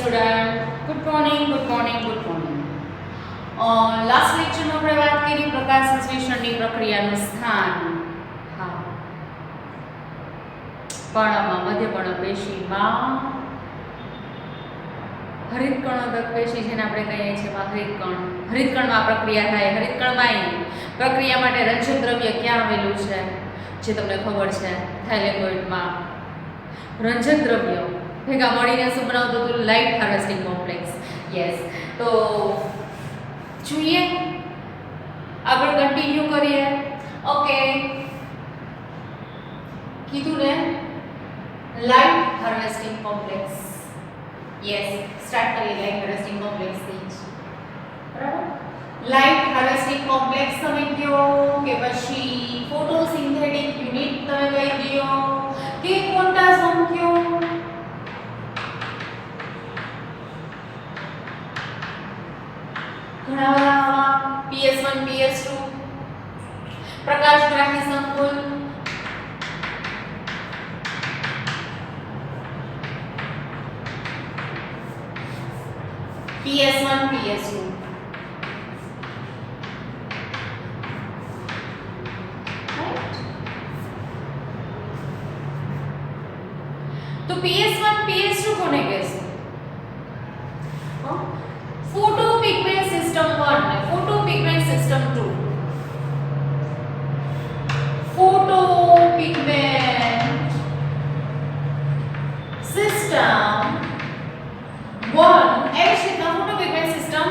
Student good morning good morning good morning last લેક્ચરમાં આપણે વાત કરી પ્રકાશ સંશ્લેષણની પ્રક્રિયાનું સ્થાન હા પર્ણમાં મધ્યપર્ણ પેશીમાં હરિતકણોદક પેશી જેને આપણે કહીએ છીએ હરિતકણમાં પ્રક્રિયા થાય હરિતકણમાં પ્રક્રિયા માટે રંજક દ્રવ્ય ક્યાં આવેલું છે જે તમને ખબર છે થાઇલેકોઇડમાં રંજક દ્રવ્ય ભેગા મળીને શું બનાવતું હતું લાઇટ હાર્વેસ્ટિંગ કોમ્પ્લેક્સ યસ તો જોઈએ આગળ કન્ટિન્યુ કરીએ ઓકે કીધું ને light harvesting complex yes start કરીએ લાઇટ હાર્વેસ્ટિંગ કોમ્પ્લેક્સ થી બરાબર લાઇટ હાર્વેસ્ટિંગ કોમ્પ્લેક્સ તમે કયો કે પછી ફોટોસિન્થેટિક યુનિટ તમે કહી દો કે ક્વોન્ટાઝોમ કયો ઘણા બધા PS1 PS2 પ્રકાશગ્રાહી સંકુલ PS1 PS2 तो PS1 PS2 કોને કહેશું फोटो पिगमेंट सिस्टम 1 ने photo pigment system 2 photo pigment system 1 એવી રીતના ફોટો પિગમેન્ટ સિસ્ટમ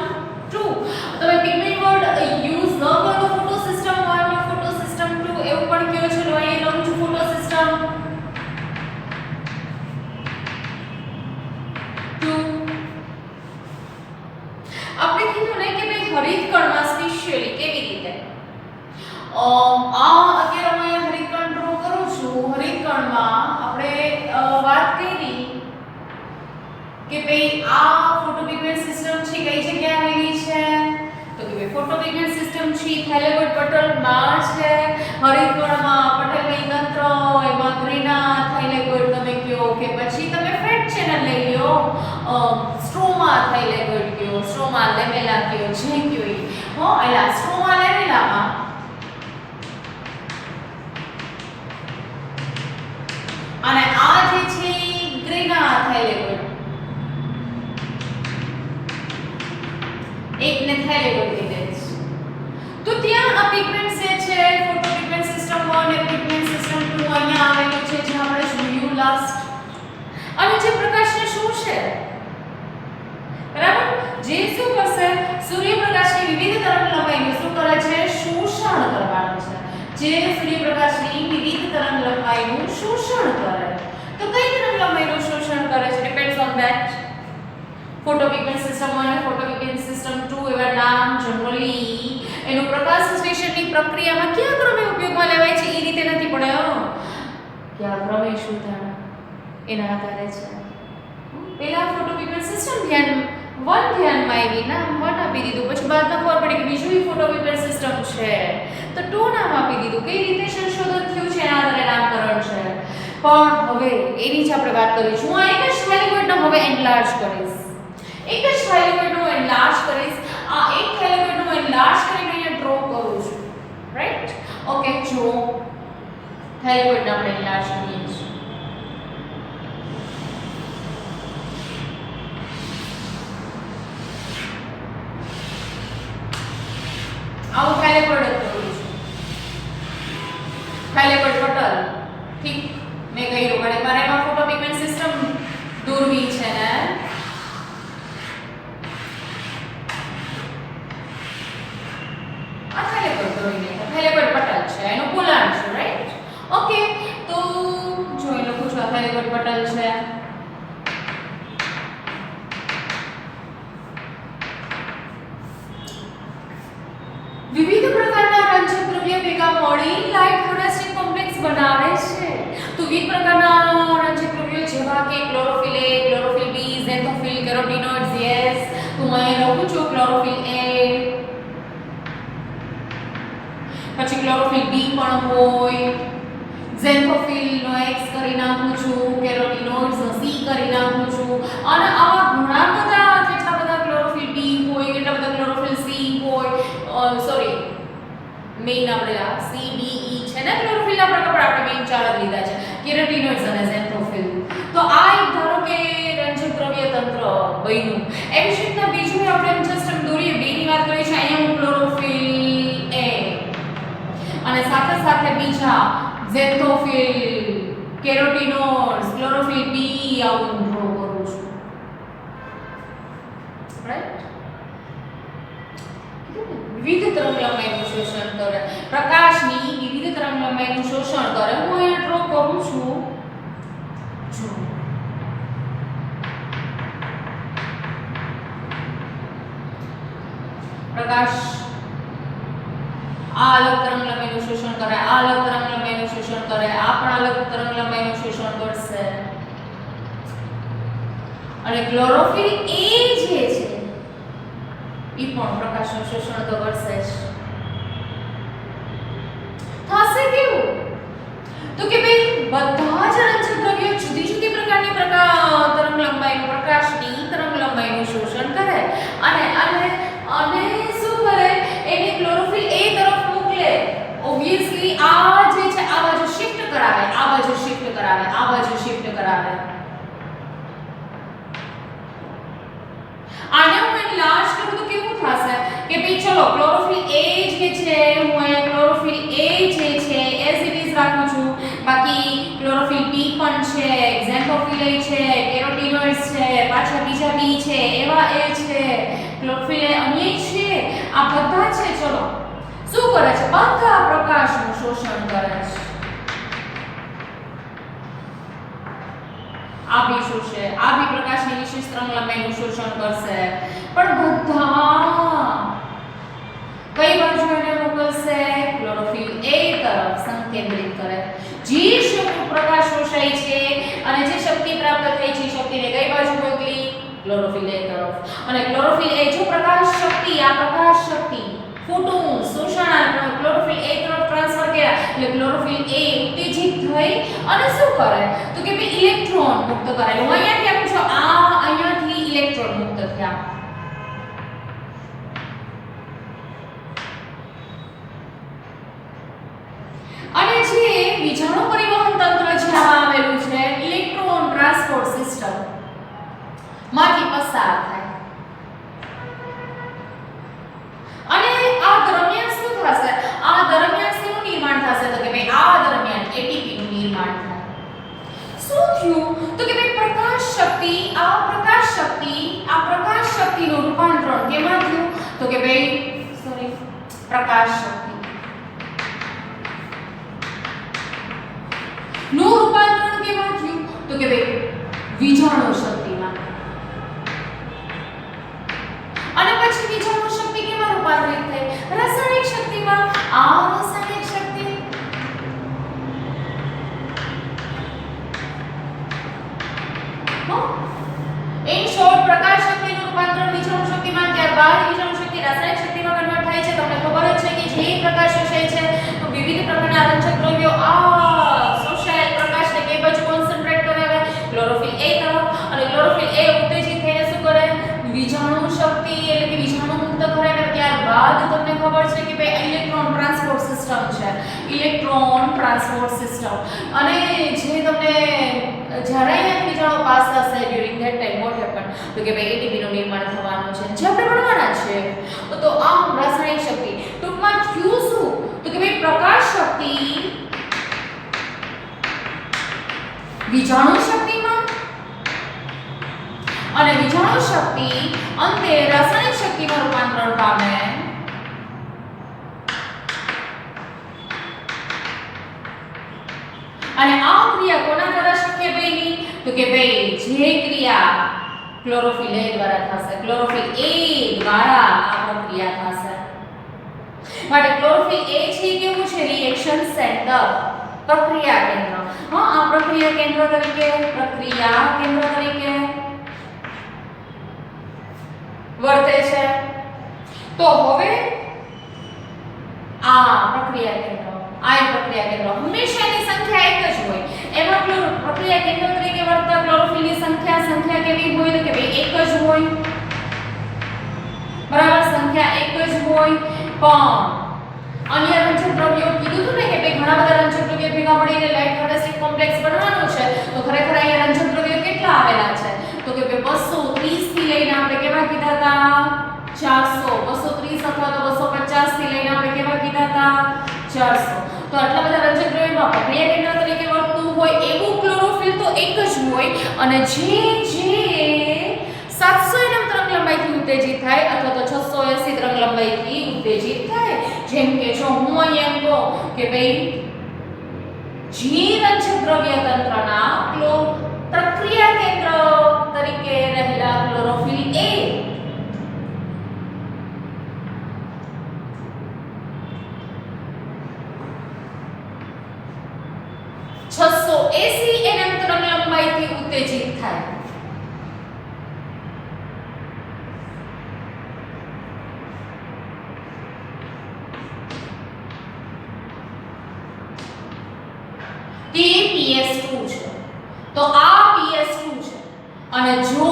2 તમે પિગમેન્ટ વર્ડ યુઝ ન કરો તો ફોટો સિસ્ટમ 1 ને ફોટો સિસ્ટમ 2 એવું પણ કયો છે લો અહીંયા લખું છું ફોટો સિસ્ટમ 2 આપણે કીધું ને કે ભાઈ હરિતકણમાં સ્પેશિયલી કેવી રીતે અત્યારે હું અહીંયા હરિતકણ ડ્રો કરું છું હરિતકણમાં આપણે વાત કરી કે ભાઈ આ ફોટોપિગમેન્ટ સિસ્ટમ છે કઈ જગ્યાએ આવેલી છે તો કે ભાઈ ફોટોપિગમેન્ટ સિસ્ટમ છે થાઇલેકોઇડ પટલમાં છે હરિતકણમાં પટલની તંત્ર એમાં ગ્રીના થાઇલેકોઇડ તમે કયો કે પછી તમે ફેટ ચેનલ લઈ લ્યો સ્ટ્રોમા થાઇલેકોઇડ કયો સ્ટ્રોમા લેમેલા કયો જે કયો હો એલા સ્ટ્રોમા લેમેલામાં અને આ જે છે ગ્રીના થાઇલેકોઇડ એકને થાઇલેકોઇડ કહીએ છે તો ત્યાં આ પિગમેન્ટ જે છે ફોટોપિગમેન્ટ સિસ્ટમ 1 અને પિગમેન્ટ સિસ્ટમ 2 અહીંયા આવેલું છે જે આપણે જોયું લાસ્ટ અને જે પ્રકાશને શું છે બરાબર જે શું કરશે સૂર્યપ્રકાશની વિવિધ તરંગલંબાઈનું શું કરે છે શોષણ કરવાનું છે જે સૂર્યપ્રકાશની વિવિધ તરંગલંબાઈનું શોષણ કરે તો કઈ તરંગલંબાઈનું શોષણ કરે છે ડિપેન્ડ્સ ઓન ધેટ ફોટોપિગમેન્ટ સિસ્ટમ 1 અને ફોટોપિગમેન્ટ સિસ્ટમ 2 એવા નામ જનરલી એનું પ્રકાશ સંશ્લેષણની પ્રક્રિયામાં કયા ક્રમે ઉપયોગમાં લેવાય છે એ રીતે નથી પડ્યો કયા ક્રમે શું થાય એના આધારે છે પહેલા ફોટોપિગમેન્ટ સિસ્ટમ ધ્યાનમાં આવી નામ 1 આપી દીધું પછી બાદમાં ખબર પડી કે બીજું ફોટોપિગમેન્ટ સિસ્ટમ છે તો 2 નામ આપી દીધું કઈ રીતે સંશોધન થયું છે એના આધારે નામકરણ છે પણ હવે એની જ આપણે વાત કરીશું હું એક જ થાઇલેકોઇડનો હવે એનલાર્જ કરીશ એક જ થાઇલેકોઇડનો એનલાર્જ કરીશ આ એક થાઇલેકોઇડનો એનલાર્જ કરીને અહીંયા ડ્રો કરું છું રાઈટ ઓકે જો થાઇલેકોઇડને આપણે એનલાર્જ કરીએ છીએ આવું થાઇલેકોઇડ જ કરું છું થાઇલેકોઇડ પટલ ઠીક મેં કહ્યું પણ મારે એમાં ફોટોપિગમેન્ટ સિસ્ટમ દોરવી છે ને આ થાઇલેકોઇડ દોરીને થાઇલેકોઇડ પટલ છે એનું પોલાણ છે રાઈટ ઓકે તો જોઈ લખું છું આ થાઇલેકોઇડ પટલ છે વિવિધ પ્રકારના રંજક દ્રવ્ય ભેગા મળી લાઇટ હાર્વેસ્ટિંગ કોમ્પ્લેક્સ બનાવે છે તો વિવિધ પ્રકારના રંજક દ્રવ્યો જેવા કે chlorophyll A chlorophyll B xanthophyll carotenoids yes તો હું અહીંયા લખું છું ક્લોરોફિલ A પછી ક્લોરોફિલ B પણ હોય ઝેન્થોફિલ નો X કરી નાખું છું, કેરોટીનોઇડ્સ નો C કરી નાખું છું અને આવા ઘણા બધા કેટલા બધા ક્લોરોફિલ B હોય, કેટલા બધા ક્લોરોફિલ C હોય, સોરી મેઇન આપણે આ C D E છે ને ક્લોરોફિલના પ્રકાર આપણે મેઇન ચાર જ લીધા છે, કેરોટીનોઇડ્સ અને ઝેન્થોફિલ. તો આ એક ધારો કે રંજક દ્રવ્ય તંત્ર બન્યું. એવી જ રીતના બીજું આપણે જસ્ટ દોરીએ બેની વાત કરીએ છીએ. અહીંયા હું ક્લોરોફિલ A અને સાથે સાથે બીજા ઝેન્થોફિલ, કેરોટીનોઇડ્સ, ક્લોરોફિલ B આવું ડ્રો કરું છું. રાઈટ? વિવિધ તરંગલંબાઈનું શોષણ કરે, પ્રકાશની વિવિધ તરંગલંબાઈનું શોષણ કરે, હું અહીંયા ડ્રો કરું છું. જો પ્રકાશ આ અલગ તરંગલંબાઈનું શોષણ કરે, આ અલગ તરંગલંબાઈનું શોષણ કરે, આ પણ અલગ તરંગલંબાઈનું શોષણ કરશે. અને ક્લોરોફિલ A જે છે એ પણ પ્રકાશનું શોષણ તો કરશે જ. થશે કેવું? તો કે ભાઈ બધા જ રંજક દ્રવ્યો જુદી જુદી પ્રકારની તરંગલંબાઈનું, પ્રકાશની તરંગલંબાઈનું શોષણ કરે અને અને અને શું કરે? એને ક્લોરોફિલ A તરફ મોકલે. ઓબ્વિયસલી આ જે છે આ બાજુ શિફ્ટ કરાવે, આ બાજુ શિફ્ટ કરાવે, આ બાજુ શિફ્ટ કરાવે. આને હું એનલાર્જ કરું તો કેવું થશે કે ભાઈ ચલો ક્લોરોફિલ A જે છે હું અહીંયા ક્લોરોફિલ A જે છે એઝ ઇટ ઇઝ રાખું છું. બાકી ક્લોરોફિલ B પણ છે, ઝેન્થોફિલ A છે, કેરોટીનોઇડ્સ છે, પાછા બીજા B છે, એવા A છે, ક્લોરોફિલ A અન્ય છે. આ બધા છે ચલો શું કરે છે? બધા પ્રકાશનું શોષણ કરે છે. આ બી શોષે, આ બી પ્રકાશની વિશિષ્ટ તરંગલંબાઈનું શોષણ કરશે. પણ બધા કઈ બાજુ એને મોકલશે? ક્લોરોફિલ A તરફ સંકેન્દ્રિત કરે. જે પ્રકાશ શોષાય છે અને જે શક્તિ પ્રાપ્ત થઈ છે શક્તિને કઈ બાજુ મોકલી? ક્લોરોફિલ A તરફ. અને ક્લોરોફિલ A જો પ્રકાશ શક્તિ, આ પ્રકાશ શક્તિ ફોટોન શોષણ ક્લોરોફિલ A તરફ ટ્રાન્સફર કર્યા એટલે ક્લોરોફિલ A ઉત્તેજિત થઈ અને શું કરે? તો કે ભાઈ ઇલેક્ટ્રોન મુક્ત કરાય. હું અહીંયાથી આપું છું, આ અહીંયાથી ઇલેક્ટ્રોન મુક્ત થયા. અને જે વિજાણુ પરિવહન તંત્ર જે આવેલું છે ઇલેક્ટ્રોન ટ્રાન્સપોર્ટ સિસ્ટમ માંથી પસાર થાય. અને આ દરમિયાન શું થશે? આ દરમિયાન શેનું નિર્માણ થશે? તો કે ભાઈ આ દરમિયાન એટીપી નું નિર્માણ થાય. શું થયું? તો કે ભાઈ પ્રકાશ શક્તિનું રૂપાંતરણ કેમાં થયું? તો કે ભાઈ પ્રકાશ શક્તિ નું રૂપાંતરણ કેમાં થયું? તો કે ભાઈ વિજાણુ શક્તિમાં. અને પછી વિજાણુ શક્તિ કેમાં રૂપાંતરિત થઈ? રાસાયણિક શક્તિમાં. આ રાસાયણિક શક્તિ ઇન શોર્ટ પ્રકાશ શક્તિનું રૂપાંતરણ વિજાણુ શક્તિમાં, ત્યારબાદ વિજાણુ શક્તિ રાસાયણિક શક્તિમાં કન્વર્ટ થાય છે. તમને ખબર જ છે કે જે પ્રકાશ શોષાય છે તો વિવિધ પ્રકારના રંજક દ્રવ્યો આ શોષાયેલ પ્રકાશને કઈ બાજુ કોન્સન્ટ્રેટ કરાવે? ક્લોરોફિલ A તરફ. અને ક્લોરોફિલ A ઉત્તેજિત થઈને શું કરે? વિજાણુ શક્તિ એટલે કે વિજાણુ મુક્ત કરે. અને ત્યારબાદ તમને ખબર છે કે ભાઈ ઇલેક્ટ્રોન ટ્રાન્સપોર્ટ સિસ્ટમ છે, ઇલેક્ટ્રોન ટ્રાન્સપોર્ટ સિસ્ટમ. અને જે તમને જ્યારે અહીંયા વિજાણુ પાસ થશે during that time what happen? તો કે ભાઈ એટીપી નું નિર્માણ થવાનું છે જે આપણે ભણવાના છે. તો આ રાસાયણિક શક્તિ ટૂંકમાં થયું શું? તો કે ભાઈ પ્રકાશ શક્તિ વિજાણુ શક્તિમાં અને વિજાણુ શક્તિ અંતે રાસાયણિક શક્તિમાં રૂપાંતરણ પામે. અને આ ક્રિયા કોના દ્વારા શક્ય બની? તો કે ભાઈ જે ક્રિયા ક્લોરોફિલ A દ્વારા થશે, ક્લોરોફિલ A દ્વારા આ પ્રક્રિયા થશે. માટે ક્લોરોફિલ A છે કેવું છે? રિએક્શન સેન્ટર, પ્રક્રિયા કેન્દ્ર. હા, આ પ્રક્રિયા કેન્દ્ર તરીકે વર્તે છે. તો હવે આ પ્રક્રિયા કેન્દ્ર આ પ્રક્રિયા કેન્દ્ર હંમેશા એની સંખ્યા એક જ હોય. એમાં પ્રક્રિયા કેન્દ્ર તરીકે વર્તતા ક્લોરોફિલની સંખ્યા કેવી હોય તો કે ભાઈ એક જ હોય. બરાબર, સંખ્યા એક જ હોય. પણ અન્ય રંજક દ્રવ્યો કીધું હતું ને કે ભાઈ ઘણા બધા રંજક દ્રવ્યો ભેગા મળીને લાઇટ હાર્વેસ્ટિંગ કોમ્પ્લેક્સ બનવાનું છે. તો ખરેખર અહીંયા રંજક દ્રવ્યો કેટલા આવેલા છે તો કે 230 થી લઈને આપણે કેવા કીધા હતા 400, 230 અથવા તો 250 થી લઈને આપણે કેવા કીધા હતા 400. તો આટલા બધા રંજક દ્રવ્યોમાં પ્રક્રિયા કેન્દ્ર તરીકે વર્તતું હોય એવું ક્લોરોફિલ તો એક જ હોય. અને જે 700 nm તરંગલંબાઈથી ઉત્તેજિત થાય અથવા તો 680 તરંગલંબાઈથી ઉત્તેજિત થાય. જેમ કે જો હું અહીં એમ કહું કે ભાઈ જે રંજક દ્રવ્ય તંત્રના પ્રક્રિયા કેન્દ્ર તરીકે રહેલા ક્લોરોફિલ A 680 nm તરંગલંબાઈથી ઉત્તેજિત થાય. તે PS2 છે. તો આ PS2 છે અને જો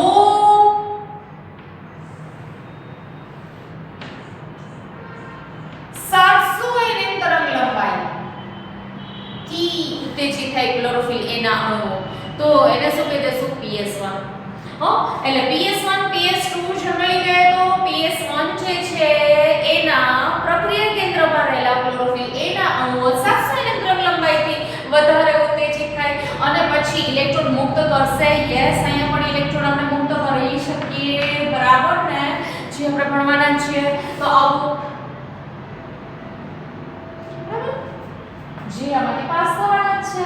700 nm તરંગલંબાઈ થી ઉત્તેજિત થાય ક્લોરોફિલ A ના અણુઓ તો એને શું કહી દેશું PS1. એટલે PS1 PS2 જનરલી કહે તો PS1 જે છે એના પ્રક્રિયા કેન્દ્રમાં રહેલા ક્લોરોફિલ A ના અણુઓ 700 nm તરંગલંબાઈથી વધારે ઉત્તેજિત થાય અને પછી ઇલેક્ટ્રોન મુક્ત કરશે. યસ, અહીંયા પણ ઇલેક્ટ્રોન આપણે મુક્ત કરી શકીએ. બરાબર ને, જે આપણે ભણવાના છીએ. તો આવું જે આમાંથી પાસ થવાના છે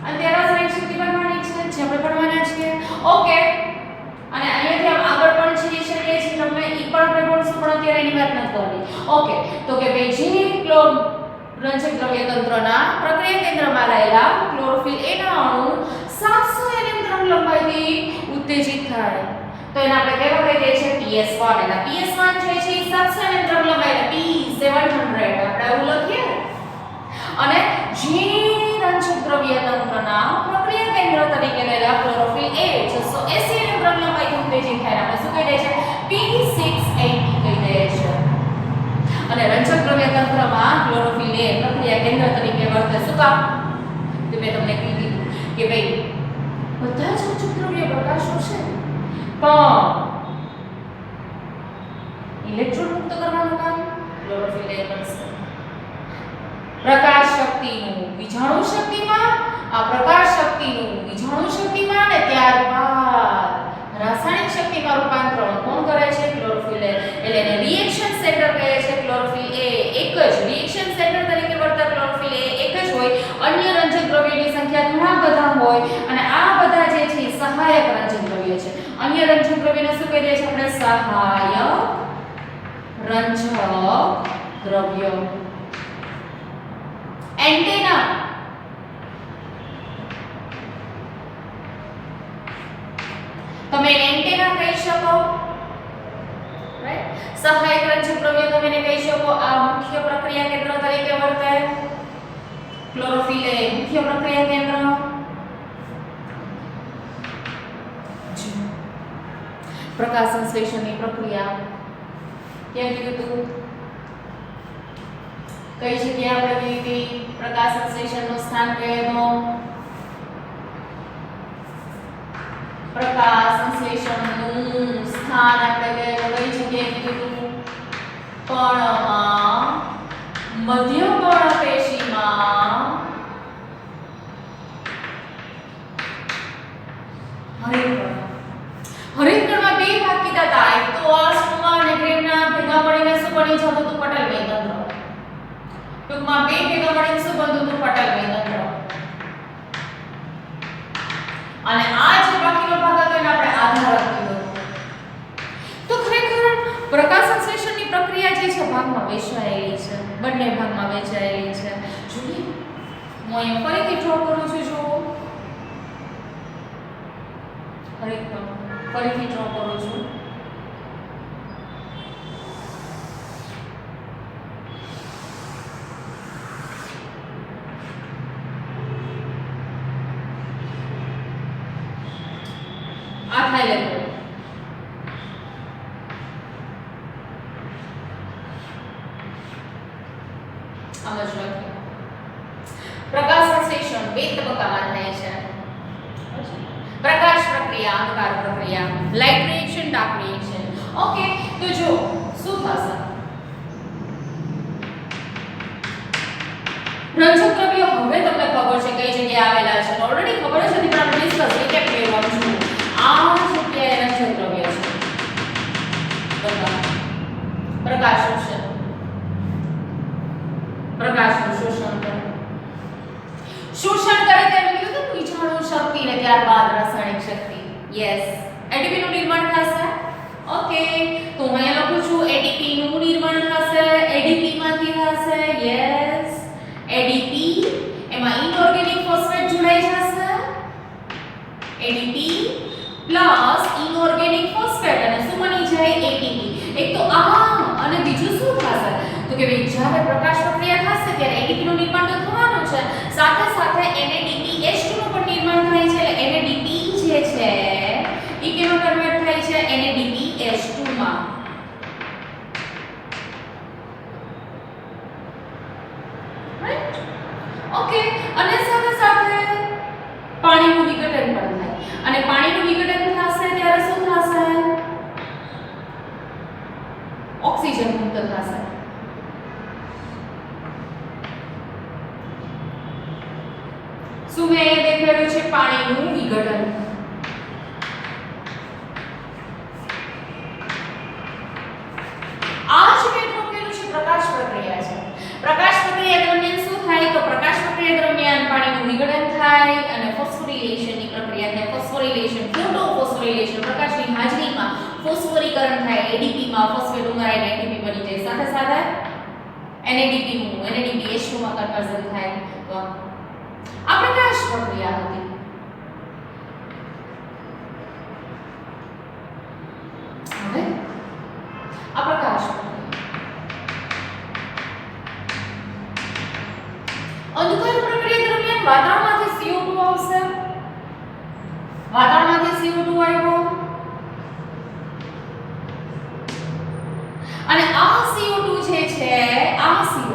અને તેના સાઈડ શક્તિ બનવાની છે જે આપણે ભણવાના છીએ. ઓકે, અને અહીંયાથી આમ આગળ પણ જઈ શકીએ છીએ. તમને ઈ પણ આપણે ભણશું પણ અત્યારે એની વાત નથી કરવી. ઓકે, તો કે ભાઈ જે રંજક દ્રવ્ય તંત્રના પ્રક્રિયા કેન્દ્રમાં રહેલા ક્લોરોફિલ A ના અણુ 700 nm તરંગલંબાઈથી ઉત્તેજિત થાય તો એને આપણે કેવા કહી દઈએ છીએ PS1. એટલે PS1 જે છે 700 nm તરંગલંબાઈ P700 આપણે એવું લખીએ. અને જે રંજક દ્રવ્ય તંત્રના પ્રક્રિયા કેન્દ્ર તરીકે રહેલા ક્લોરોફિલ A 680 nm તરંગલંબાઈથી ઉત્તેજિત થાય આપણે શું કહી દઈએ છીએ P680 કહી દઈએ છીએ. અને રંજક દ્રવ્ય તંત્રમાં ક્લોરોફિલ A પ્રક્રિયા કેન્દ્ર તરીકે વર્તે. શું કામ? તો મેં તમને કીધું કે ભાઈ બધા જ રંજક દ્રવ્ય પ્રકાશો છે પણ ઇલેક્ટ્રોન મુક્ત કરવાનું કામ ક્લોરોફિલ A કરશે. પ્રકાશ શક્તિનું વિજાણુ શક્તિમાં, આ પ્રકાશ શક્તિનું વિજાણુ શક્તિમાં અને ત્યારબાદ રાસાયણિક શક્તિમાં રૂપાંતરણ કોણ કરે છે? Chlorophyll A. એટલે એને રિએક્શન સેન્ટર કહે છે. ક્લોરોફિલ A એક જ રિએક્શન સેન્ટર તરીકે વર્તતા ક્લોરોફિલ A એક જ હોય. અન્ય રંજક દ્રવ્યોની સંખ્યા ઘણા બધા હોય અને આ બધા જે છે સહાયક રંજક દ્રવ્યો છે. અન્ય રંજક દ્રવ્યોને શું કહીએ છીએ આપણે? સહાયક રંજક દ્રવ્યો. એન્ટેના તમે એન્ટેના કહી શકો, રાઈટ? સહાયક રંજક દ્રવ્ય તમે એને કહી શકો. આ મુખ્ય પ્રક્રિયા કેન્દ્ર તરીકે વર્તે. ક્લોરોફિલ A મુખ્ય પ્રક્રિયા કેન્દ્ર. પ્રકાશ સંશ્લેષણની પ્રક્રિયા ક્યાં કીધું તું? કઈ જગ્યાએ આપણે કીધી હતી પ્રકાશ સંશ્લેષણનું સ્થાન કહેવાનું? પ્રકાશ સંશ્લેષણનું સ્થાન આપણે કઈ જગ્યાએ કીધું? પર્ણમાં, મધ્ય પર્ણપેશીમાં, હરિતકણ. હરિતકણમાં બે ભાગ કીધા હતા. એક તો આ સ્ટ્રોમા અને ગ્રેનના ભેગા મળીને શું બની જતું હતું? પટલમય તંત્ર. ટૂંકમાં બે ભેગા મળીને શું બનતું હતું? પટલમય તંત્ર. અને આ જે બાકીનો ભાગ હતો એને આપણે આધારક કીધો. તો ખરેખર પ્રકાશ સંશ્લેષણની પ્રક્રિયા જે છે ભાગમાં વહેંચાયેલી છે. બંને ભાગમાં વહેંચાયેલી છે. જોઈએ હું અહીં ફરીથી ડ્રો કરું છું. જો ફરીથી ડ્રો કરું છું. અનઅવેલેબલ. આમ જ લખીએ. પ્રકાશ સંશ્લેષણ બે તબક્કામાં થાય છે. પ્રકાશ પ્રક્રિયા, અંધકાર પ્રક્રિયા, light reaction, dark reaction. Okay, તો જો શું થશે? રંજક દ્રવ્યો હવે તમને ખબર છે કઈ જગ્યાએ આવેલા છે. ઓલરેડી ખબર છે પણ આપણે ડિસ્કસ રીકેપ કરવાનું છું. આ જગ્યાએ રંજક દ્રવ્ય છે. પ્રકાશ શોષણ. પ્રકાશનું શોષણ કરે. શોષણ કરે તેમ કીધું તો વિજાણુ શક્તિ ને ત્યારબાદ રાસાયણિક શક્તિ. યસ, એટીપી નું નિર્માણ થશે. ઓકે, તો હું અહીંયા લખું છું એટીપી નું નિર્માણ થશે. એડીપી માંથી થશે. યસ, એડીપી એમાં ઇનઓર્ગેનિક ફોસ્ફેટ જોડાઈ જશે. એડીપી પ્લસ ઇનઓર્ગેનિક ફોસ્ફેટ અને શું બની જાય? એટીપી. એક તો આ અને બીજું શું થશે? તો કે ભાઈ જ્યારે પ્રકાશ પ્રક્રિયા થશે ત્યારે એડીપી નું નિર્માણ તો થવાનું છે, સાથે સાથે NADPH2 નું પણ નિર્માણ થાય છે. એટલે NADP જે છે એ કેમાં કન્વર્ટ થાય છે? NADPH2 માં. રાઈટ? ઓકે, અને સાથે સાથે પાણીનું વિઘટન પણ થાય. અને પાણીનું વિઘટન થશે ત્યારે શું થશે? ઓક્સિજન મુક્ત થશે. શું મેં દેખાડ્યું છે? પાણીનું વિઘટન. આ જ મેં મૂકેલું છે પ્રકાશ પ્રક્રિયા છે. પ્રકાશ પ્રક્રિયા દરમિયાન શું થાય? તો પ્રકાશ પ્રક્રિયા દરમિયાન પાણીનું વિઘટન થાય અને ફોસ્ફોરિલેશનની પ્રક્રિયા થાય. ફોસ્ફોરિલેશન, ફોટોફોસ્ફોરિલેશન, પ્રકાશની હાજરીમાં ફોસ્ફોરીકરણ થાય. એડીપી માં ફોસ્ફેટ ઉમેરાઈને એટીપી બની જાય. સાથે સાથે NADP નું NADPH2 માં કન્વર્ઝન થાય. તો આ પ્રકાશ પ્રક્રિયા હતી. હવે આ પ્રકાશ અંધકાર પ્રક્રિયા દરમિયાન વાતાવરણમાંથી CO2 આવશે. વાતાવરણમાંથી CO2 આવ્યો અને આ CO2 જે છે આ CO2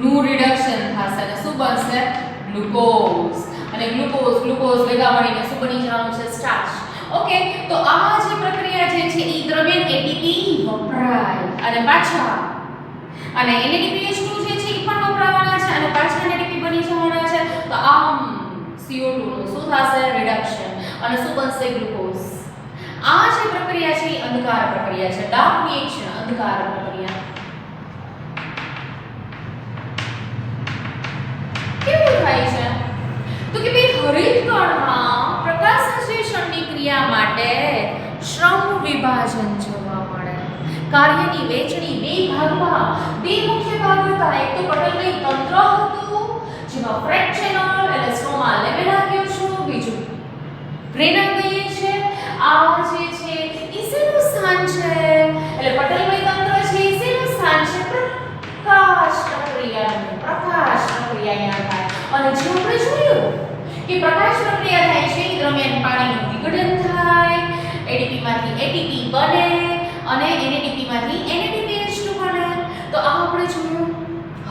નું રિડક્શન થશે અને શું બનશે? ગ્લુકોઝ. અને ગ્લુકોઝ ભેગા મળીને શું બની જવાનું છે? સ્ટાર્ચ. ઓકે, તો આ જે પ્રક્રિયા જે છે એ દરમિયાન એટીપી વપરાય અને પાછા અને NADPH2 જે છે એ પણ વપરાવાના છે અને પાછા NADP બની જવાના છે. તો આમ CO2 નું શું થશે? રિડક્શન અને શું બનશે? ગ્લુકોઝ. આ જે પ્રક્રિયા છે એ અંધકાર પ્રક્રિયા છે. ડાર્ક રિએક્શન, અંધકાર પ્રક્રિયા. કેવું થાય છે? તો કે ભાઈ હરિતકણમાં પ્રકાશ સંશ્લેષણની ક્રિયા માટે શ્રમ વિભાજન જોવા મળે. કાર્યની વહેંચણી બે ભાગમાં, બે મુખ્ય ભાગ હતા. એક તો પટલમય તંત્ર હતું જેમાં ફ્રેક્શનલ એટલે સ્ટ્રોમા લેમેલા કહ્યું છું. બીજું ગ્રેના કહીએ છે. આ જે છે એ શેનું સ્થાન છે? એટલે પટલમય તંત્ર છે એ શેનું સ્થાન છે? પ્રકાશ પ્રક્રિયાનું. પ્રકાશ પ્રક્રિયા અહીંયા થાય. અને જે આપણે જોયું કે પ્રકાશ પ્રક્રિયા થાય છે એ દરમિયાન પાણીનું વિઘટન થાય, એડીપી માંથી એટીપી બને અને NADP માંથી NADPH2 બને. તો આ આપણે જોયું.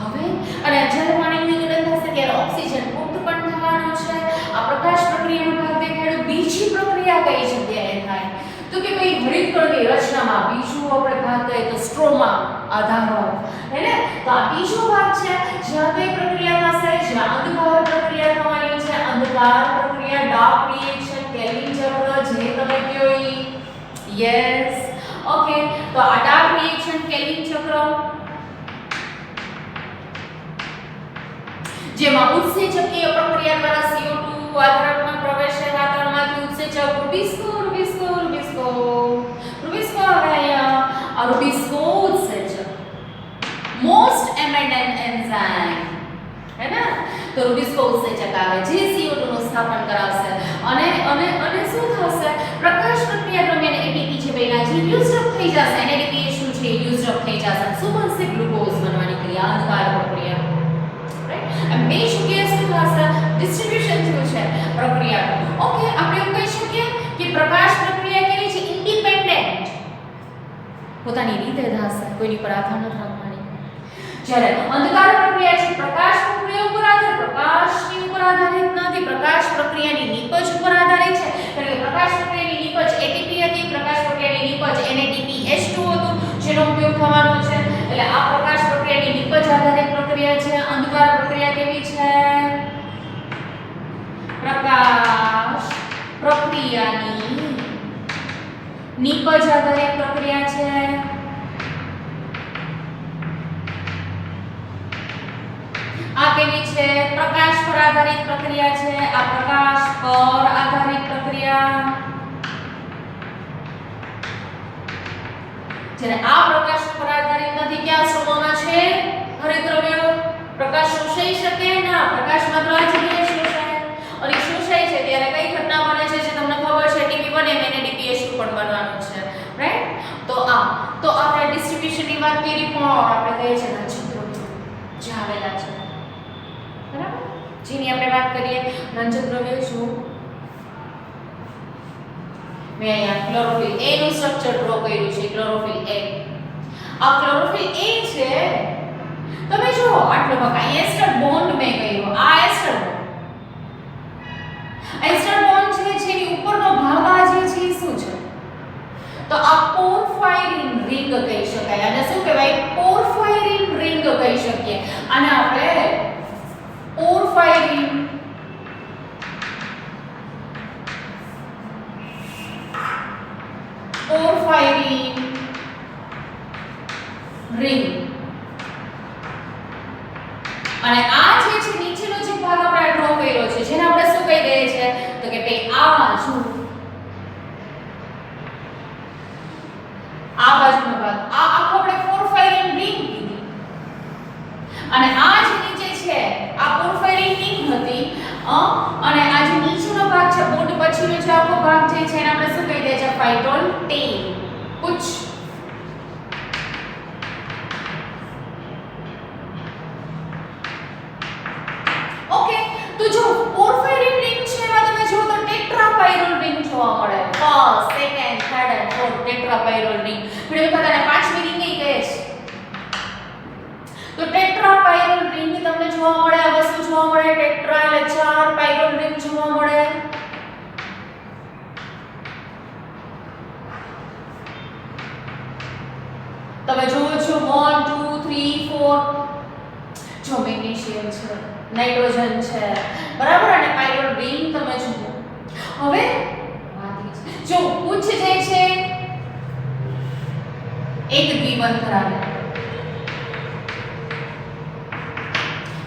હવે અને જ્યારે પાણીનું વિઘટન થશે ત્યારે ઓક્સિજન મુક્ત પણ થવાનો છે. આ પ્રકાશ પ્રક્રિયાનો ભાગ દેખાડ્યો. બીજી પ્રક્રિયા કઈ જગ્યાએ થાય? તો કે ભાઈ હરિતકણની રચનામાં બીજો આપણે ભાગ કહીએ તો સ્ટ્રોમા, આધાર. હેને? તો આ બીજો ભાગ છે જ્યાં કઈ પ્રક્રિયા થશે? જ્યાં અંધકાર પ્રક્રિયા થવાની છે. અંધકાર પ્રક્રિયા, ડાર્ક રિએક્શન, કેલ્વિન ચક્ર જે તમે કહો ઈ. યસ. ઓકે, તો આ ડાર્ક રિએક્શન, કેલ્વિન ચક્ર જેમાં ઉત્સેચકીય પ્રક્રિયા દ્વારા CO2 વાતાવરણમાં પ્રવેશે. વાતાવરણમાંથી ઉત્સેચક રૂબિસ્કો આવે અહીંયા. આ રૂબિસ્કો ઉત્સેચક મોસ્ટ એમિનેન્ટ એન્ઝાઇમ है ना? તો રૂબિસ્કો ઉત્સેચક આવે જે CO2 નું સ્થાપન કરાવશે અને અને અને શું થશે? પ્રકાશ પ્રક્રિયા દરમિયાન એટીપી છે બેના જે યુઝ અપ થઈ જશે. NADPH2 છે યુઝ અપ થઈ જશે. શું બનશે? ગ્લુકોઝ બનવાની ક્રિયા, અંધકાર પ્રક્રિયા. રાઈટ? એમ બે જગ્યાએ શું થશે ડિસ્ટ્રીબ્યુશન થયું છે પ્રક્રિયાનું. ઓકે, આપણે એવું કહી શકીએ કે પ્રકાશ પ્રક્રિયા કેવી છે ઇન્ડિપેન્ડન્ટ, પોતાની રીતે થશે, કોઈની પર આધાર નથી રાખવાની. જ્યારે અંધકાર પ્રક્રિયા છે પ્રકાશ પ્રક્રિયા ઉપર આધાર, પ્રકાશની ઉપર આધારિત નથી, પ્રકાશ પ્રક્રિયાની નિપજ ઉપર આધારિત છે. એટલે પ્રકાશ પ્રક્રિયાની નિપજ એટીપી હતી, પ્રકાશ પ્રક્રિયાની નિપજ NADPH2 હતું જેનો ઉપયોગ થવાનો છે. એટલે આ પ્રકાશ પ્રક્રિયાની નિપજ આધારિત પ્રક્રિયા છે. અંધકાર પ્રક્રિયા કેવી છે પ્રકાશ પ્રક્રિયાની નિપજ આધારિત પ્રક્રિયા છે. આ કેવી છે પ્રકાશ પર આધારિત પ્રક્રિયા છે. આ પ્રકાશ પર આધારિત પ્રક્રિયા. જ્યારે આ પ્રકાશ પર આધારિત નથી, ક્યાં સ્વભાવમાં છે હરિતદ્રવ્યો પ્રકાશ શોષાઈ શકે ના, પ્રકાશ માત્ર આ જગ્યાએ શોષાય અને શોષાય છે ત્યારે કઈ ઘટના બને છે જે તમને ખબર છે ATP બને NADPH2 પણ બનવાનું છે, રાઈટ. તો આપણે ડિસ્ટ્રીબ્યુશનની વાત કરી પણ આપણે કહીએ છીએ રંજકદ્રવ્યો જે આવેલા છે, બરાબર, જેની આપણે વાત કરીએ રંજકદ્રવ્યો શું મેં અહીંયા ક્લોરોફિલ A નું સ્ટ્રક્ચર ડ્રો કર્યું છે. ક્લોરોફિલ A, આ ક્લોરોફિલ A છે. તમે જુઓ આટલો ભાગ આ એસ્ટર બોન્ડ મેં કર્યો, આ એસ્ટર બોન્ડ છે જેની ઉપરનો ભાગ આ જે છે શું છે તો આ પોર્ફાયરિન રિંગ કહી શકાય. અને શું કહેવાય પોર્ફાયરિન રિંગ કહી શકીએ. અને આપણે પોર્ફાયરિન રિંગ. અને આ જે છે નીચેનો જે ભાગ આપણે ડ્રો કર્યો છે જેને આપણે શું કહી દઈએ છે તો કે ભાઈ આ બાજુ આ બાજુનો ભાગ આ આખો આપણે પોર્ફાયરિન રિંગ કીધી. અને આ જે નીચે છે આ પોર્ફાયરિન રિંગ હતી. અને આ જે નીચેનો ભાગ છે બોન્ડ પછીનો જે આખો ભાગ છે એને આપણે શું કહી દઈએ છે ફાઇટોલ ટેલ. પૂછ ઓકે. તો જો પોર્ફાયરિન રિંગ છે એમાં તમે જો તો ટેટ્રાપાયરોલ રિંગ જોવા મળે. First, second, third and fourth tetrapyrrole ring. પણ એવું કદાચ પાંચમી રિંગ નહીં કહે છે. તો ટેટ્રાપાયરોલ રિંગ તમને જોવા મળે. આ વસ્તુ જોવા મળે ટેટ્રા એટલે ચાર, પાયરોલ રિંગ જોવા મળે. તમે જોવો છો 1 2 3 4 જો મેગ્નેશિયમ છે, નાઇટ્રોજન છે, બરાબર. અને પાયરોલ રિંગ તમે જુઓ. હવે જો પૂછ જે છે એક દ્વિબંધ ધરાવે,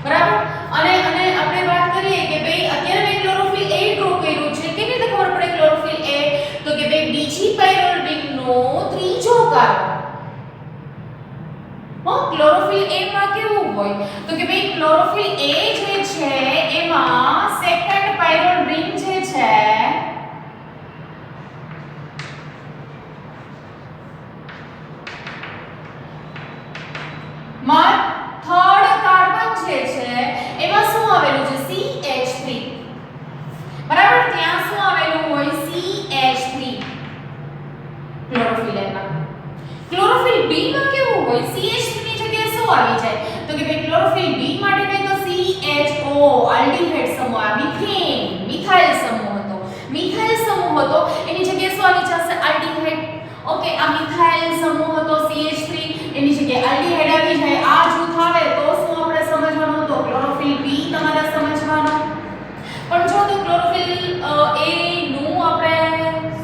બરાબર. અને આપણે વાત કરીએ કે ભાઈ અત્યારે મેં ક્લોરોફિલ A ડ્રો કર્યું છે. કેવી રીતે ખબર પડે ક્લોરોફિલ A તો કે ભાઈ બીજી પાયરોલ રિંગનો ત્રીજો કાર્બન. ક્લોરોફિલ A માં કેવું હોય તો કે ભાઈ ક્લોરોફિલ A જે છે એમાં સેકન્ડ પાયરોલ રિંગ જે છે માં થર્ડ કાર્બન જે છે એમાં શું આવેલું છે CH3, બરાબર. ત્યાં શું આવેલું હોય CH3 ક્લોરોફિલ A માં. ક્લોરોફિલ B માં કેવું હોય CH3 ની જગ્યાએ શું આવી જાય તો કે ભાઈ ક્લોરોફિલ B માટે કઈ તો CHO આલ્ડીહાઇડ સમૂહ, આ મિથેન મિથાઇલ સમૂહ હતો. મિથાઇલ સમૂહ હતો એની જગ્યાએ શું આવી જશે આલ્ડીહાઇડ. ઓકે, આ મિથાઇલ સમૂહ હતો CH3 એની જગ્યાએ આલ્ડીહાઇડ આવી જાય. આ જૂથ આવે તો શું આપણે સમજવાનું હતો ક્લોરોફિલ B તમારે સમજવાનો. પણ જો તો ક્લોરોફિલ A નું આપણે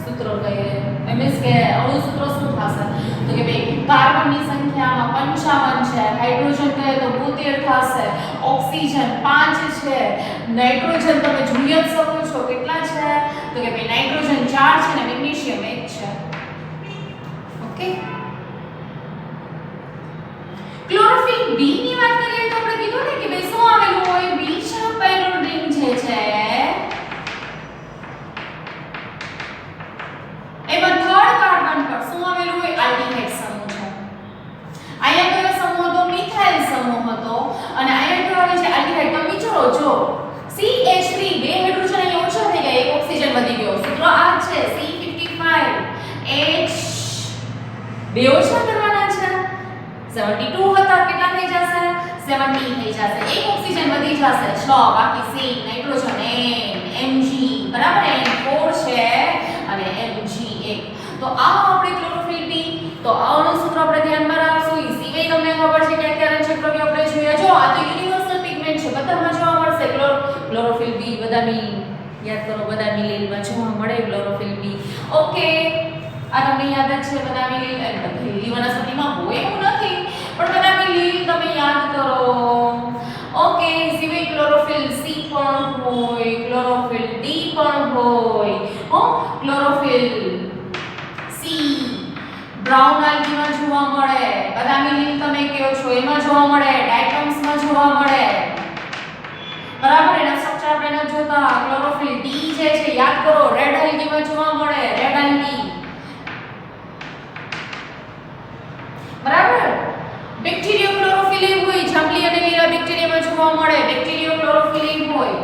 સૂત્ર કહીએ મીન્સ કે અણુ સૂત્ર શું થશે તો કે ભાઈ કાર્બનની સંખ્યામાં 55 છે, હાઇડ્રોજન કહે તો 72 થશે, ઓક્સિજન 5 છે, નાઇટ્રોજન તમે જોઈ જ શકો છો કેટલા છે તો કે ભાઈ નાઇટ્રોજન 4 છે અને મેગ્નેશિયમ 1 છે. ઓકે. ક્લોરોફિલ B ની વાત કરીએ તો આપણે કીધું ને કે ભાઈ શું આવેલું હોય બીજા પાયરોલ રિંગ જે છે એમાં થર્ડ કાર્બન પર શું આવેલું હોય આલ્ડીહાઇડ સમૂહ છે. અહીંયા કયો સમૂહ હતો મિથાઇલ સમૂહ હતો. અને અહીંયા કયો આવે છે આલ્ડીહાઇડ. તો બે ઓછા કરવાના છે 72 હતા કેટલા થઈ જશે 70 થઈ જશે એક ઓક્સિજન વધી જશે 6 બાકી સિંક નાઇટ્રોજન Mg બરાબર N4 છે અને Mg 1 તો આ આપણે ક્લોરોફિલ B તો આનું સૂત્ર આપણે ધ્યાનમાં રાખશું ઈ સિવાય તમને ખબર છે કે અત્યારે ચક્રવ્યૂહ આપણે જોઈએ જો આ તો યુનિવર્સલ પિગમેન્ટ છે બધામાં જોવા મળશે ક્લોરોફિલ B બદામી યાદ કરો બદામી લીલમાં જોવા મળે ક્લોરોફિલ B ઓકે આ તમને યાદ જ છે બદામી લીલ બધી લીલી વનસ્પતિમાં હોય એવું નથી પણ બદામી લીલ તમે યાદ કરો ઓકે સિવાય ક્લોરોફિલ C પણ હોય ક્લોરોફિલ D પણ હોય ક્લોરોફિલ C બ્રાઉન આલ્ગીમાં જોવા મળે બદામી લીલ તમે કહો છો એમાં જોવા મળે ડાયટમ્સમાં જોવા મળે બરાબર એના સ્ટ્રક્ચર આપણે ન જોતા ક્લોરોફિલ D જે છે યાદ કરો રેડ આલ્ગીમાં જોવા મળે રેડ આલ્ગી બરાબર બેક્ટેરિયો ક્લોરોફિલ હોય જાંબલી અને લીલા બેક્ટેરિયામાં જોવા મળે બેક્ટેરિયો ક્લોરોફિલ હોય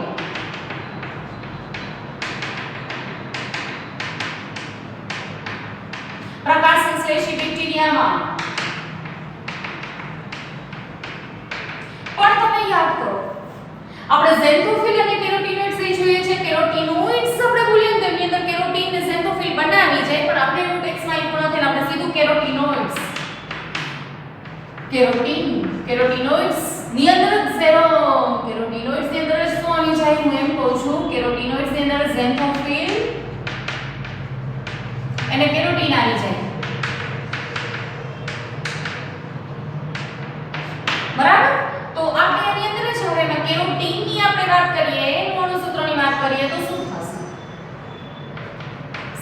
પ્રકાશ સંશ્લેષી બેક્ટેરિયામાં પણ તમે યાદ કરો આપણે ઝેન્થોફિલ અને કેરોટીનોઇડ્સ એ જોઈએ છે કેરોટીનોઇડ્સ આપણે બોલીએ તો એની અંદર કેરોટીન ને ઝેન્થોફિલ બંને આવી જાય પણ આપણે એવું ટેક્સ્ટમાં ઇમ્પોર્ટન્ટ થઈને આપણે સીધું કેરોટીનોઇડ્સ કેરોટીનોઇડ્સ ની અંદર કેરોટીનોઇડ્સ ની અંદર શું આવી જાય હું એમ કહું છું કેરોટીનોઇડ્સ ની અંદર ઝેન્થોફિલ અને કેરોટીન આવી જાય બરાબર તો આપણે એની અંદર જ હવે એમાં કેરોટીન ની આપણે વાત કરીએ એનું અણુસૂત્રની વાત કરીએ તો શું થશે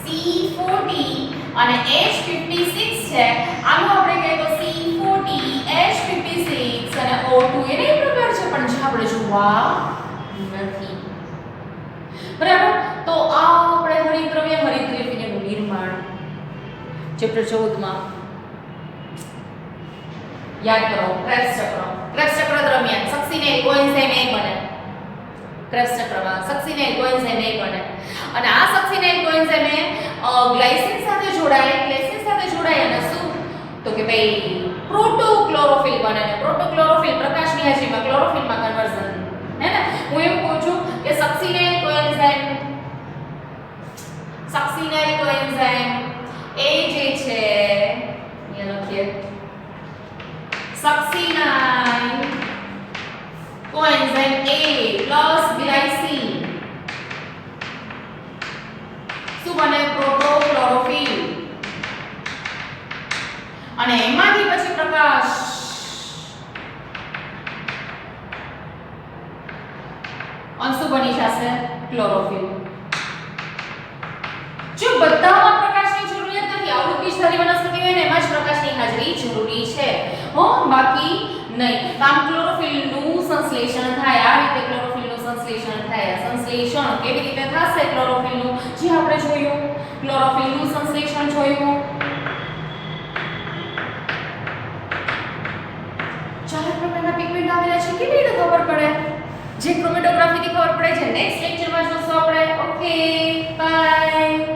C40 અને H56 છે આનું આપણે કહીએ તો C40 H56 અને O2 એને પ્રકાર છે પણ જે આપણે જોવા નથી બરાબર તો આ આપણે હરિતદ્રવ્ય હરિતદ્રવ્યનું નિર્માણ ચેપ્ટર 14 માં યાદ કરો ક્રેબ્સ ચક્ર દરમિયાન સક્સીનેલ કોએન્ઝાઇમ A બને ક્રેબ્સ ચક્રમાં સક્સીનેલ કોએન્ઝાઇમ A બને અને આ સક્સીનેલ કોએન્ઝાઇમ ગ્લાયસિન સાથે જોડાય અને શું તો કે ભાઈ પ્રોટોક્લોરોફિલ બને અને પ્રોટોક્લોરોફિલ પ્રકાશની હાજરીમાં ક્લોરોફિલમાં કન્વર્ઝન હે ને હું એમ કહું છું કે સક્સીનેલ કોએન્ઝાઇમ એ જે છે અહીંયા લખીએ સક્સીનાઇલ કોએન્ઝાઇમ A પ્લસ ગ્લાયસિન શું બને પ્રોટોક્લોરોફિલ અને એમાંથી પછી પ્રકાશ અંશુ બની જશે ક્લોરોફિલ જો બધામાં પ્રકાશની જરૂરિયાત નથી આવૃત્તિશાળી વનસ્પતિ હોય ને એમાં જ પ્રકાશની હાજરી જરૂરી છે બાકી નહીં કામ ક્લોરોફિલનું સંશ્લેષણ થાય આ રીતે ક્લોરોફિલનું સંશ્લેષણ થાય સંશ્લેષણ કેવી રીતે થશે ક્લોરોફિલનું જે આપણે જોયું ક્લોરોફિલનું સંશ્લેષણ જોયું ચાર પ્રકારના પિગમેન્ટ આવેલા છે કેવી રીતે ખબર પડે જે ક્રોમેટોગ્રાફીથી ખબર પડે છે નેક્સ્ટ લેક્ચરમાં જોશું આપણે ઓકે બાય